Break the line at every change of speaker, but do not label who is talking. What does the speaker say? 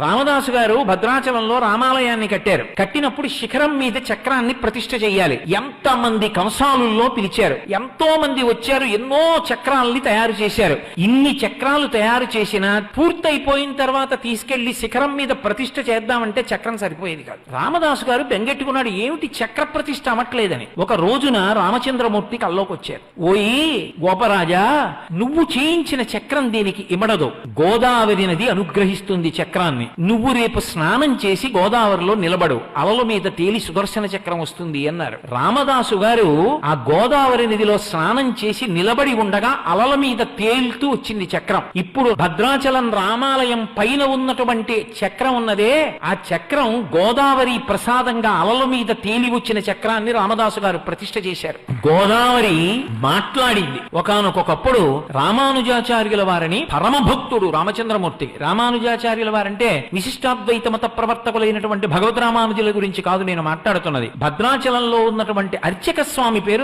రామదాసు గారు భద్రాచలంలో రామాలయాన్ని కట్టారు. కట్టినప్పుడు శిఖరం మీద చక్రాన్ని ప్రతిష్ఠ చెయ్యాలి. ఎంతమంది కంసాలుల్లో పిలిచారు, ఎంతో మంది వచ్చారు, ఎన్నో చక్రాల్ని తయారు చేశారు. ఇన్ని చక్రాలు తయారు చేసినా పూర్తయిపోయిన తర్వాత తీసుకెళ్లి శిఖరం మీద ప్రతిష్ఠ చేద్దామంటే చక్రం సరిపోయేది కాదు. రామదాసు గారు బెంగెట్టుకున్నాడు, ఏమిటి చక్ర ప్రతిష్ఠ అవ్వట్లేదని. ఒక రోజున రామచంద్రమూర్తి కల్లోకి వచ్చారు. ఓయి గోపరాజా, నువ్వు చేయించిన చక్రం దీనికి ఇమడదు. గోదావరి నది అనుగ్రహిస్తుంది చక్రాన్ని. నువ్వు రేపు స్నానం చేసి గోదావరిలో నిలబడు, అలల మీద తేలి సుదర్శన చక్రం వస్తుంది అన్నారు. రామదాసు గారు ఆ గోదావరి నదిలో స్నానం చేసి నిలబడి ఉండగా అలల మీద తేలుతూ వచ్చింది చక్రం. ఇప్పుడు భద్రాచలం రామాలయం పైన ఉన్నటువంటి చక్రం ఉన్నదే, ఆ చక్రం గోదావరి ప్రసాదంగా అలల మీద తేలి వచ్చిన చక్రాన్ని రామదాసు గారు ప్రతిష్ఠ చేశారు. గోదావరి మాట్లాడింది. ఒకానొకప్పుడు రామానుజాచార్యుల వారిని పరమభక్తుడు రామచంద్రమూర్తి. రామానుజాచార్యుల వారంటే విశిష్టాద్వైత మత ప్రవర్తకులైనటువంటి భగవద్ రామానుజుల గురించి కాదు నేను మాట్లాడుతున్నది. భద్రాచలంలో ఉన్నటువంటి అర్చక స్వామి పేరు